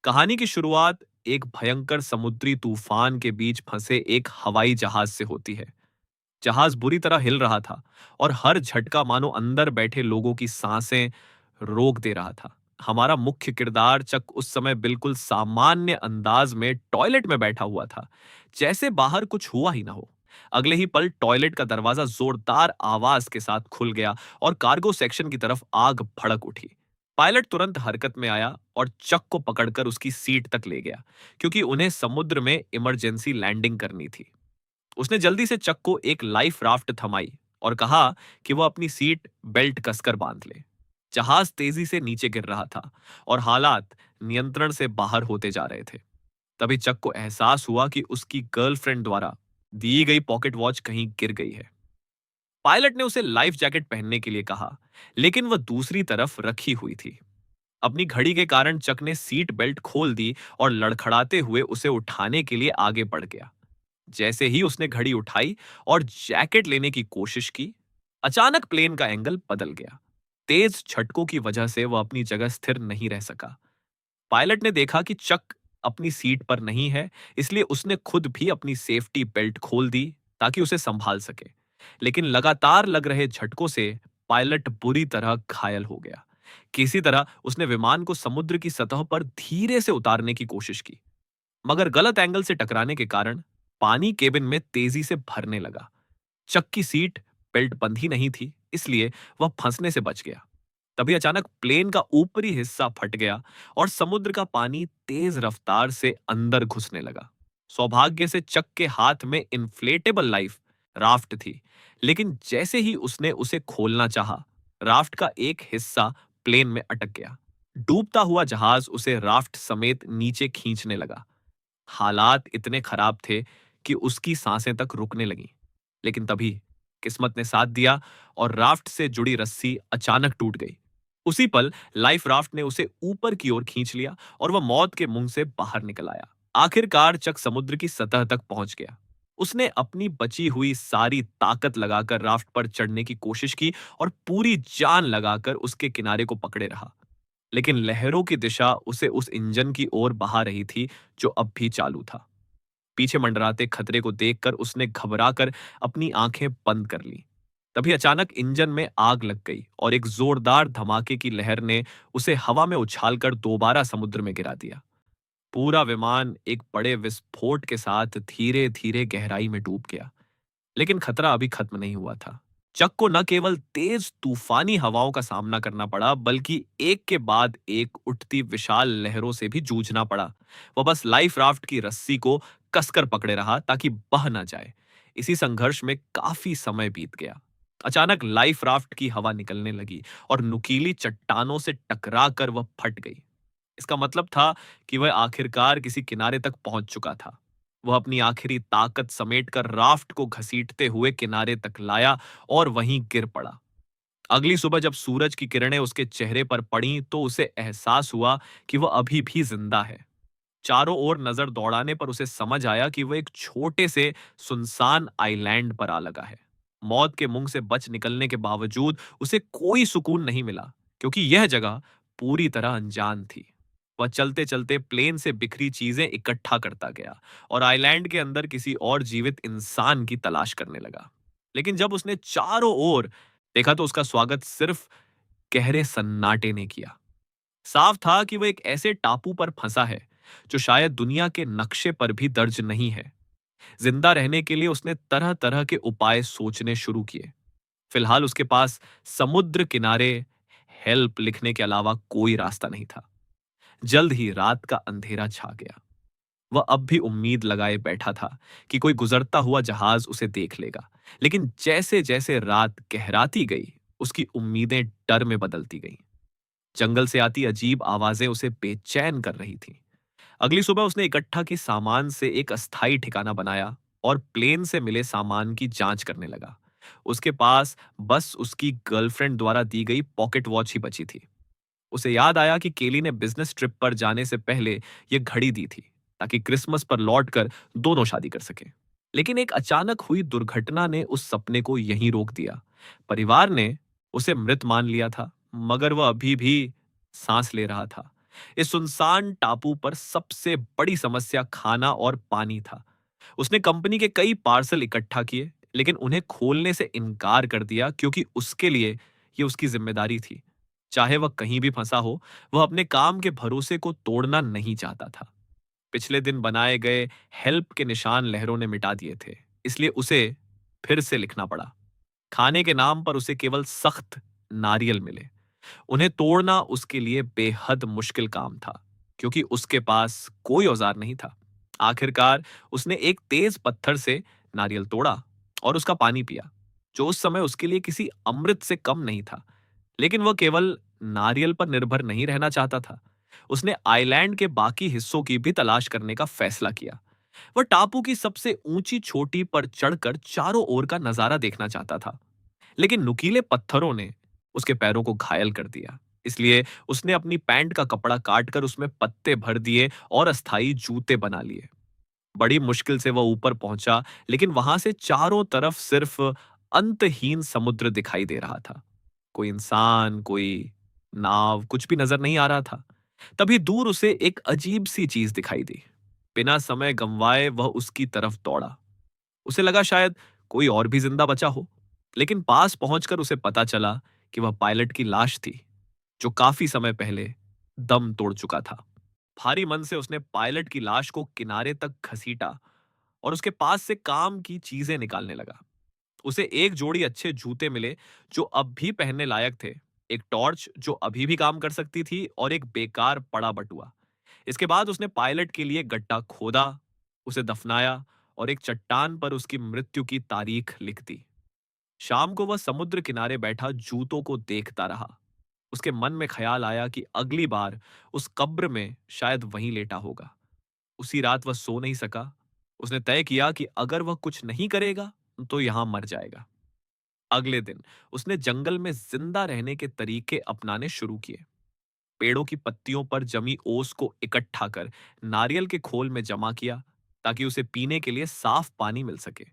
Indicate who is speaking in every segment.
Speaker 1: कहानी की शुरुआत एक भयंकर समुद्री तूफान के बीच फंसे एक हवाई जहाज से होती है। जहाज बुरी तरह हिल रहा था और हर झटका मानो अंदर बैठे लोगों की सांसें रोक दे रहा था। हमारा मुख्य किरदार चक उस समय बिल्कुल सामान्य अंदाज में टॉयलेट में बैठा हुआ था, जैसे बाहर कुछ हुआ ही ना हो। अगले ही पल टॉयलेट का दरवाजा जोरदार आवाज के साथ खुल गया और कार्गो सेक्शन की तरफ आग भड़क उठी। पायलट तुरंत हरकत में आया और चक को पकड़कर उसकी सीट तक ले गया, क्योंकि उन्हें समुद्र में इमरजेंसी लैंडिंग करनी थी। उसने जल्दी से चक को एक लाइफ राफ्ट थमाई और कहा कि वह अपनी सीट बेल्ट कसकर बांध ले। जहाज तेजी से नीचे गिर रहा था और हालात नियंत्रण से बाहर होते जा रहे थे। तभी चक को एहसास हुआ कि उसकी गर्लफ्रेंड द्वारा दी गई पॉकेट वॉच कहीं गिर गई है। पायलट ने उसे लाइफ जैकेट पहनने के लिए कहा, लेकिन वह दूसरी तरफ रखी हुई थी। अपनी घड़ी के कारण चक ने सीट बेल्ट खोल दी और लड़खड़ाते हुए उसे उठाने के लिए आगे बढ़ गया। जैसे ही उसने घड़ी उठाई और जैकेट लेने की कोशिश की, अचानक प्लेन का एंगल बदल गया। तेज झटकों की वजह से वह अपनी जगह स्थिर नहीं रह सका। पायलट ने देखा कि चक अपनी सीट पर नहीं है, इसलिए उसने खुद भी अपनी सेफ्टी बेल्ट खोल दी ताकि उसे संभाल सके। लेकिन लगातार लग रहे झटकों से पायलट बुरी तरह घायल हो गया। किसी तरह उसने विमान को समुद्र की सतह पर धीरे से उतारने की कोशिश की, मगर गलत एंगल से टकराने के कारण पानी केबिन में तेजी से भरने लगा। चक की सीट बेल्ट बंधी नहीं थी, इसलिए वह फंसने से बच गया। तभी अचानक प्लेन का ऊपरी हिस्सा फट गया और समुद्र का पानी तेज रफ्तार से अंदर घुसने लगा। सौभाग्य से चक के हाथ में इन्फ्लेटेबल लाइफ राफ्ट थी, लेकिन जैसे ही उसने उसे खोलना चाहा, राफ्ट का एक हिस्सा प्लेन में अटक गया। डूबता हुआ जहाज उसे राफ्ट समेत नीचे खींचने लगा। हालात इतने खराब थे कि उसकी सांसें तक रुकने लगीं। लेकिन तभी किस्मत ने साथ दिया और राफ्ट से जुड़ी रस्सी अचानक टूट गई। उसी पल लाइफ राफ्ट ने उसे ऊपर की ओर खींच लिया और वह मौत के मुंह से बाहर निकल आया। आखिरकार चक समुद्र की सतह तक पहुंच गया। उसने अपनी बची हुई सारी ताकत लगाकर राफ्ट पर चढ़ने की कोशिश की और पूरी जान लगाकर उसके किनारे को पकड़े रहा। लेकिन लहरों की दिशा उसे उस इंजन की ओर बहा रही थी जो अब भी चालू था। पीछे मंडराते खतरे को देखकर उसने घबराकर अपनी आंखें बंद कर लीं। तभी अचानक इंजन में आग लग गई और एक जोरदार धमाके की लहर ने उसे हवा में उछालकर दोबारा समुद्र में गिरा दिया। पूरा विमान एक बड़े विस्फोट के साथ धीरे धीरे गहराई में डूब गया। लेकिन खतरा अभी खत्म नहीं हुआ था। चक को न केवल तेज तूफानी हवाओं का सामना करना पड़ा, बल्कि एक के बाद एक उठती विशाल लहरों से भी जूझना पड़ा। वह बस लाइफ राफ्ट की रस्सी को कसकर पकड़े रहा ताकि बह न जाए। इसी संघर्ष में काफी समय बीत गया। अचानक लाइफ राफ्ट की हवा निकलने लगी और नुकीली चट्टानों से टकराकर वह फट गई। इसका मतलब था कि वह आखिरकार किसी किनारे तक पहुंच चुका था। वह अपनी आखिरी ताकत समेटकर राफ्ट को घसीटते हुए किनारे तक लाया और वहीं गिर पड़ा। अगली सुबह जब सूरज की किरणें उसके चेहरे पर पड़ीं, तो उसे एहसास हुआ कि वह अभी भी जिंदा है। चारों ओर नजर दौड़ाने पर उसे समझ आया कि वह एक छोटे से सुनसान आइलैंड पर आ लगा है। मौत के मुंह से बच निकलने के बावजूद उसे कोई सुकून नहीं मिला, क्योंकि यह जगह पूरी तरह अनजान थी। वह चलते चलते प्लेन से बिखरी चीजें इकट्ठा करता गया और आइलैंड के अंदर किसी और जीवित इंसान की तलाश करने लगा। लेकिन जब उसने चारों ओर देखा तो उसका स्वागत सिर्फ गहरे सन्नाटे ने किया। साफ था कि वह एक ऐसे टापू पर फंसा है जो शायद दुनिया के नक्शे पर भी दर्ज नहीं है। जिंदा रहने के लिए उसने तरह तरह के उपाय सोचने शुरू किए। फिलहाल उसके पास समुद्र किनारे हेल्प लिखने के अलावा कोई रास्ता नहीं था। जल्द ही रात का अंधेरा छा गया। वह अब भी उम्मीद लगाए बैठा था कि कोई गुजरता हुआ जहाज उसे देख लेगा। लेकिन जैसे जैसे रात गहराती गई, उसकी उम्मीदें डर में बदलती गईं। जंगल से आती अजीब आवाजें उसे बेचैन कर रही थीं। अगली सुबह उसने इकट्ठा की सामान से एक अस्थायी ठिकाना बनाया और प्लेन से मिले सामान की जांच करने लगा। उसके पास बस उसकी गर्लफ्रेंड द्वारा दी गई पॉकेट वॉच ही बची थी। उसे याद आया कि केली ने बिजनेस ट्रिप पर जाने से पहले यह घड़ी दी थी, ताकि क्रिसमस पर लौटकर दोनों शादी कर सकें। लेकिन एक अचानक हुई दुर्घटना ने उस सपने को यहीं रोक दिया। परिवार ने उसे मृत मान लिया था, मगर वह अभी भी सांस ले रहा था। इस सुनसान टापू पर सबसे बड़ी समस्या खाना और पानी था। उसने कंपनी के कई पार्सल इकट्ठा किए, लेकिन उन्हें खोलने से इनकार कर दिया क्योंकि उसके लिए ये उसकी जिम्मेदारी थी। चाहे वह कहीं भी फंसा हो, वह अपने काम के भरोसे को तोड़ना नहीं चाहता था। पिछले दिन बनाए गए हेल्प के निशान लहरों ने मिटा दिए थे, इसलिए उसे फिर से लिखना पड़ा। खाने के नाम पर उसे केवल सख्त नारियल मिले। उन्हें तोड़ना उसके लिए बेहद मुश्किल काम था, क्योंकि उसके पास कोई औजार नहीं था। आखिरकार उसने एक तेज पत्थर से नारियल तोड़ा और उसका पानी पिया, जो उस समय उसके लिए किसी अमृत से कम नहीं था। लेकिन वह केवल नारियल पर निर्भर नहीं रहना चाहता था। उसने आइलैंड के बाकी हिस्सों की भी तलाश करने का फैसला किया। वह टापू की सबसे ऊंची चोटी पर चढ़कर चारों ओर का नजारा देखना चाहता था, लेकिन नुकीले पत्थरों ने उसके पैरों को घायल कर दिया। इसलिए उसने अपनी पैंट का कपड़ा काटकर उसमें पत्ते भर दिए और अस्थाई जूते बना लिए। बड़ी मुश्किल से वह ऊपर पहुंचा, लेकिन वहां से चारों तरफ सिर्फ अंतहीन समुद्र दिखाई दे रहा था। कोई इंसान, कोई नाव, कुछ भी नजर नहीं आ रहा था। तभी दूर उसे एक अजीब सी चीज दिखाई दी। बिना समय गंवाए वह उसकी तरफ दौड़ा। उसे लगा शायद कोई और भी जिंदा बचा हो, लेकिन पास पहुंचकर उसे पता चला कि वह पायलट की लाश थी, जो काफी समय पहले दम तोड़ चुका था। भारी मन से उसने पायलट की लाश को किनारे तक घसीटा और उसके पास से काम की चीजें निकालने लगा। उसे एक जोड़ी अच्छे जूते मिले, जो अब भी पहनने लायक थे, एक टॉर्च जो अभी भी काम कर सकती थी, और एक बेकार पड़ा बटुआ। इसके बाद उसने पायलट के लिए गड्ढा खोदा, उसे दफनाया और एक चट्टान पर उसकी मृत्यु की तारीख लिख दी। शाम को वह समुद्र किनारे बैठा जूतों को देखता रहा। उसके मन में ख्याल आया कि अगली बार उस कब्र में शायद वहीं लेटा होगा। उसी रात वह सो नहीं सका। उसने तय किया कि अगर वह कुछ नहीं करेगा तो यहां मर जाएगा। अगले दिन उसने जंगल में जिंदा रहने के तरीके अपनाने शुरू किए। पेड़ों की पत्तियों पर जमी ओस को इकट्ठा कर नारियल के खोल में जमा किया, ताकि उसे पीने के लिए साफ पानी मिल सके।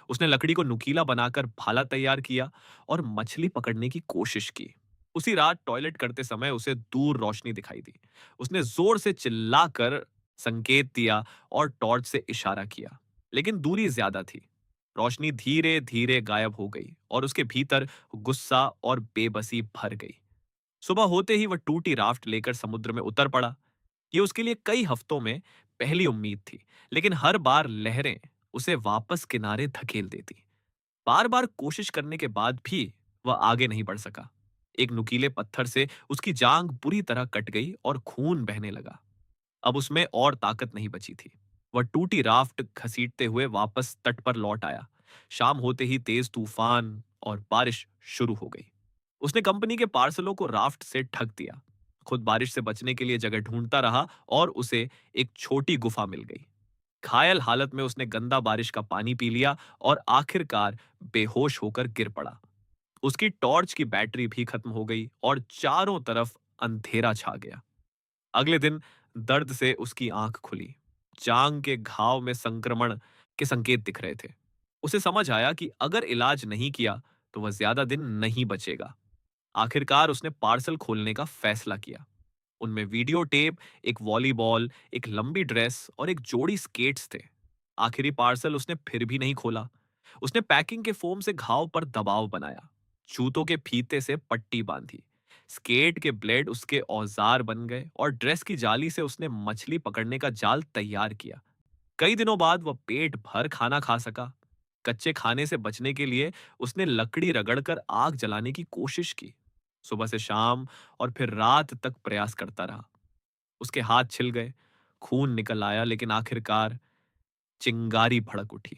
Speaker 1: उसने लकड़ी को नुकीला बनाकर भाला तैयार किया और मछली पकड़ने की कोशिश की। उसी रात टॉयलेट करते समय उसे दूर रोशनी दिखाई दी। उसने जोर से चिल्लाकर संकेत दिया और टॉर्च से इशारा किया, लेकिन दूरी ज्यादा थी। रोशनी धीरे धीरे गायब हो गई और उसके भीतर गुस्सा और बेबसी भर गई। सुबह होते ही वह टूटी राफ्ट लेकर समुद्र में उतर पड़ा। ये उसके लिए कई हफ्तों में पहली उम्मीद थी, लेकिन हर बार लहरें उसे वापस किनारे धकेल देती। बार बार कोशिश करने के बाद भी वह आगे नहीं बढ़ सका। एक नुकीले पत्थर से उसकी जांग बुरी तरह कट गई और खून बहने लगा। अब उसमें और ताकत नहीं बची थी। वह टूटी राफ्ट घसीटते हुए वापस तट पर लौट आया। शाम होते ही तेज तूफान और बारिश शुरू हो गई। उसने कंपनी के पार्सलों को राफ्ट से ढक दिया, खुद बारिश से बचने के लिए जगह ढूंढता रहा, और उसे एक छोटी गुफा मिल गई। घायल हालत में उसने गंदा बारिश का पानी पी लिया और आखिरकार बेहोश होकर गिर पड़ा। उसकी टॉर्च की बैटरी भी खत्म हो गई और चारों तरफ अंधेरा छा गया। अगले दिन दर्द से उसकी आंख खुली। जांग के घाव में संक्रमण के संकेत दिख रहे थे। उसे समझ आया कि अगर इलाज नहीं किया तो वह ज्यादा दिन नहीं बचेगा। आखिरकार उसने पार्सल खोलने का फैसला किया। उनमें वीडियो टेप, एक वॉलीबॉल, एक लंबी ड्रेस और एक जोड़ी स्केट्स थे। आखिरी पार्सल उसने फिर भी नहीं खोला। उसने पैकिंग के फोम से घाव पर दबाव बनाया, जूतों के फीते से पट्टी बांधी, स्केट के ब्लेड उसके औजार बन गए और ड्रेस की जाली से उसने मछली पकड़ने का जाल तैयार किया। कई दिनों बाद वह पेट भर खाना खा सका। कच्चे खाने से बचने के लिए उसने लकड़ी रगड़कर आग जलाने की कोशिश की। सुबह से शाम और फिर रात तक प्रयास करता रहा। उसके हाथ छिल गए, खून निकल आया, लेकिन आखिरकार चिंगारी भड़क उठी।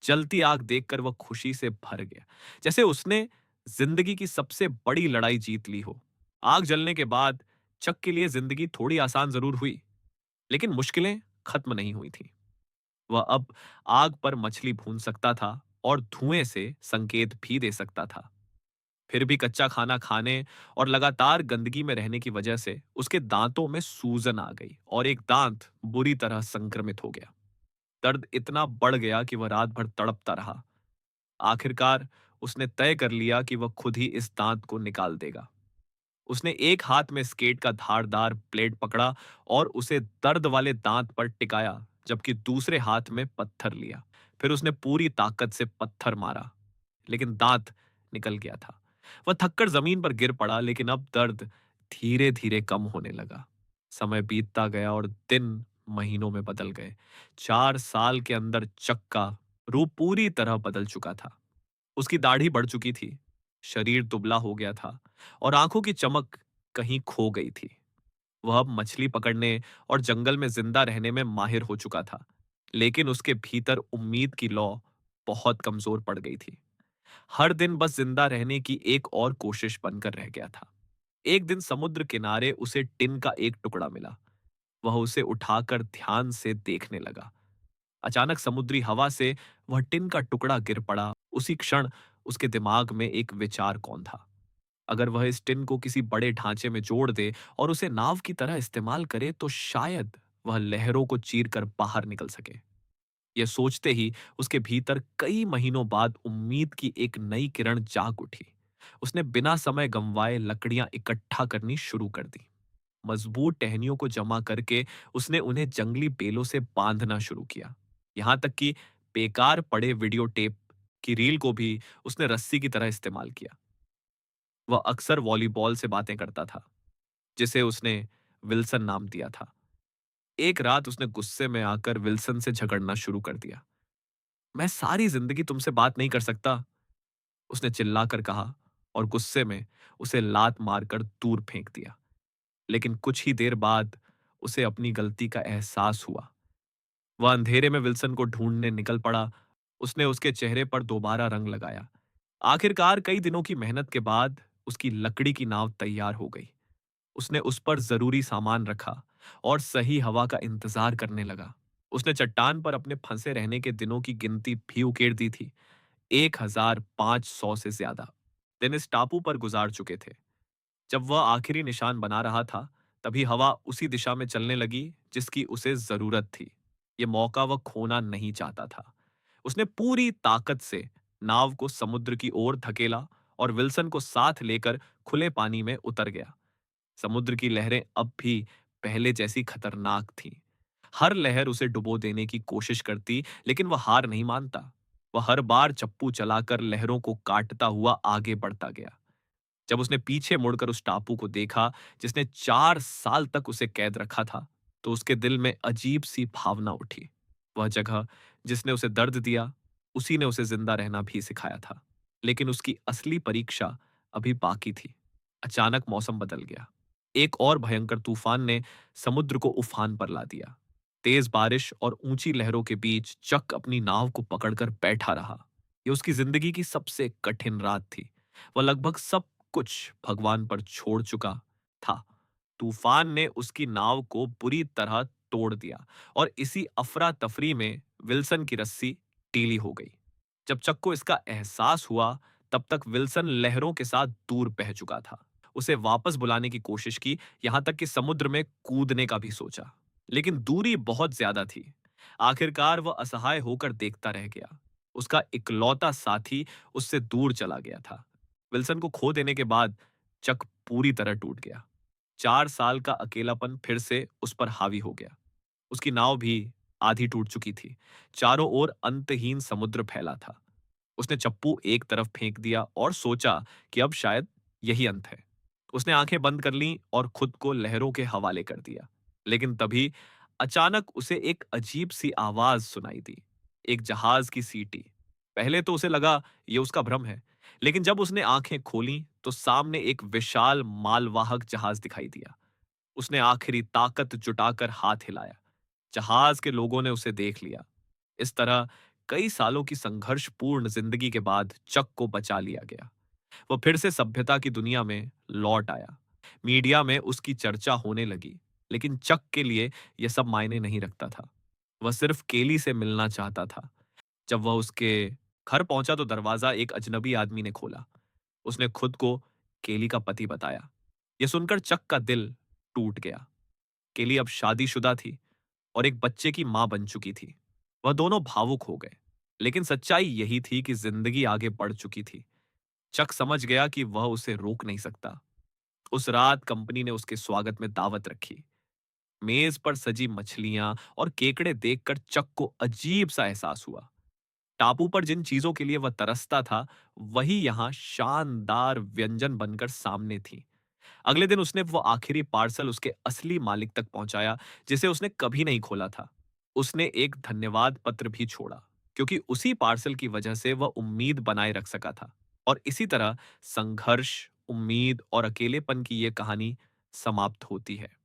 Speaker 1: जलती आग देखकर वह खुशी से भर गया, जैसे उसने जिंदगी की सबसे बड़ी लड़ाई जीत ली हो। आग जलने के बाद चक के लिए जिंदगी थोड़ी आसान जरूर हुई, लेकिन मुश्किलें खत्म नहीं हुई थी। वह अब आग पर मछली भून सकता था और धुएं से संकेत भी दे सकता था। फिर भी कच्चा खाना खाने और लगातार गंदगी में रहने की वजह से उसके दांतों में सूजन आ गई और एक दांत बुरी तरह संक्रमित हो गया। दर्द इतना बढ़ गया कि वह रात भर तड़पता रहा। आखिरकार उसने तय कर लिया कि वह खुद ही इस दांत को निकाल देगा। उसने एक हाथ में स्केट का धारदार ब्लेड पकड़ा और उसे दर्द वाले दांत पर टिकाया, जबकि दूसरे हाथ में पत्थर लिया। फिर उसने पूरी ताकत से पत्थर मारा, लेकिन दांत निकल गया था। वह थककर जमीन पर गिर पड़ा, लेकिन अब दर्द धीरे धीरे कम होने लगा। समय बीतता गया और दिन महीनों में बदल गए। 4 साल के अंदर चक का रूप पूरी तरह बदल चुका था। उसकी दाढ़ी बढ़ चुकी थी, शरीर दुबला हो गया था और आंखों की चमक कहीं खो गई थी। वह अब मछली पकड़ने और जंगल में जिंदा रहने में माहिर हो चुका था, लेकिन उसके भीतर उम्मीद की लौ बहुत कमजोर पड़ गई थी। हर दिन बस जिंदा रहने की एक और कोशिश बनकर रह गया था। एक दिन समुद्र किनारे उसे टिन का एक टुकड़ा मिला। वह उसे उठाकर ध्यान से देखने लगा। अचानक समुद्री हवा से वह टिन का टुकड़ा गिर पड़ा। उसी क्षण उसके दिमाग में एक विचार कौन था। अगर वह इस टिन को किसी बड़े ढांचे में जोड़ दे और उसे नाव की तरह इस्तेमाल करे, तो शायद वह लहरों को चीर कर बाहर निकल सके। यह सोचते ही उसके भीतर कई महीनों बाद उम्मीद की एक नई किरण जाग उठी। उसने बिना समय गंवाए लकड़ियां इकट्ठा करनी शुरू कर दी। मजबूत टहनियों को जमा करके उसने उन्हें जंगली बेलों से बांधना शुरू किया। यहां तक कि बेकार पड़े वीडियो टेप की रील को भी उसने रस्सी की तरह इस्तेमाल किया। वह अक्सर वॉलीबॉल से बातें करता था, जिसे उसने विल्सन नाम दिया था। एक रात उसने गुस्से में आकर विल्सन से झगड़ना शुरू कर दिया। मैं सारी जिंदगी तुमसे बात नहीं कर सकता, उसने चिल्लाकर कहा और गुस्से में उसे लात मारकर दूर फेंक दिया। लेकिन कुछ ही देर बाद उसे अपनी गलती का एहसास हुआ। वह अंधेरे में विल्सन को ढूंढने निकल पड़ा। उसने उसके चेहरे पर दोबारा रंग लगाया। आखिरकार कई दिनों की मेहनत के बाद उसकी लकड़ी की नाव तैयार हो गई। उसने उस पर जरूरी सामान रखा और सही हवा का इंतजार करने लगा। उसने चट्टान पर अपने फंसे रहने के दिनों की गिनती भी उकेर दी थी। 1500 से ज्यादा दिन इस टापू पर गुजार चुके थे। जब वह आखिरी निशान बना रहा था, तभी हवा उसी दिशा में चलने लगी जिसकी उसे जरूरत थी। ये मौका वह खोना नहीं चाहता था। उसने पूरी ताकत से नाव को समुद्र की ओर धकेला और विल्सन को साथ लेकर खुले पानी में उतर गया। समुद्र की लहरें अब भी पहले जैसी खतरनाक थीं। हर लहर उसे डुबो देने की कोशिश करती, लेकिन वह हार नहीं मानता। वह हर बार चप्पू चलाकर लहरों को काटता हुआ आगे बढ़ता गया। जब उसने पीछे मुड़कर उस टापू को देखा जिसने 4 साल तक उसे कैद रखा था, तो उसके दिल में अजीब सी भावना उठी। वह जगह जिसने उसे दर्द दिया, उसी ने उसे जिंदा रहना भी सिखाया था। लेकिन उसकी असली परीक्षा अभी बाकी थी। अचानक मौसम बदल गया। एक और भयंकर तूफान ने समुद्र को उफान पर ला दिया। तेज बारिश और ऊंची लहरों के बीच चक अपनी नाव को पकड़कर बैठा रहा। यह उसकी जिंदगी की सबसे कठिन रात थी। वह लगभग सब कुछ भगवान पर छोड़ चुका था। तूफान ने उसकी नाव को बुरी तरह तोड़ दिया और इसी अफरा तफरी में विल्सन की रस्सी ढीली हो गई। जब चक को इसका एहसास हुआ, तब तक विल्सन लहरों के साथ दूर बह चुका था। उसे वापस बुलाने की कोशिश की, यहां तक कि समुद्र में कूदने का भी सोचा, लेकिन दूरी बहुत ज्यादा थी। आखिरकार वह असहाय होकर देखता रह गया। उसका इकलौता साथी उससे दूर चला गया था। विल्सन को खो देने के बाद चक पूरी तरह टूट गया। 4 साल का अकेलापन फिर से उस पर हावी हो गया। उसकी नाव भी आधी टूट चुकी थी। चारों ओर अंतहीन समुद्र फैला था। उसने चप्पू एक तरफ फेंक दिया और सोचा कि अब शायद यही अंत है। उसने आंखें बंद कर लीं और खुद को लहरों के हवाले कर दिया। लेकिन तभी अचानक उसे एक अजीब सी आवाज सुनाई दी। एक जहाज की सीटी। पहले तो उसे लगा यह उसका भ्रम है, लेकिन जब उसने आंखें खोलीं तो सामने एक विशाल मालवाहक जहाज दिखाई दिया। उसने आखिरी ताकत जुटाकर हाथ हिलाया। जहाज के लोगों ने उसे देख लिया। इस तरह कई सालों की संघर्षपूर्ण जिंदगी के बाद चक को बचा लिया गया। वो फिर से सभ्यता की दुनिया में लौट आया। मीडिया में उसकी चर्चा होने लगी, लेकिन चक के लिए यह सब मायने नहीं रखता था। वह सिर्फ केली से मिलना चाहता था। जब वह उसके घर पहुंचा तो दरवाजा एक अजनबी आदमी ने खोला। उसने खुद को केली का पति बताया। यह सुनकर चक का दिल टूट गया। केली अब शादीशुदा थी और एक बच्चे की मां बन चुकी थी। वह दोनों भावुक हो गए, लेकिन सच्चाई यही थी कि जिंदगी आगे बढ़ चुकी थी। चक समझ गया कि वह उसे रोक नहीं सकता। उस रात कंपनी ने उसके स्वागत में दावत रखी। मेज पर सजी मछलियां और केकड़े देखकर चक को अजीब सा एहसास हुआ। टापू पर जिन चीजों के लिए वह तरसता था, वही यहाँ शानदार व्यंजन बनकर सामने थी। अगले दिन उसने वो आखिरी पार्सल उसके असली मालिक तक पहुंचाया, जिसे उसने कभी नहीं खोला था। उसने एक धन्यवाद पत्र भी छोड़ा, क्योंकि उसी पार्सल की वजह से वह उम्मीद बनाए रख सका था। और इसी तरह संघर्ष, उम्मीद और अकेलेपन की ये कहानी समाप्त होती है।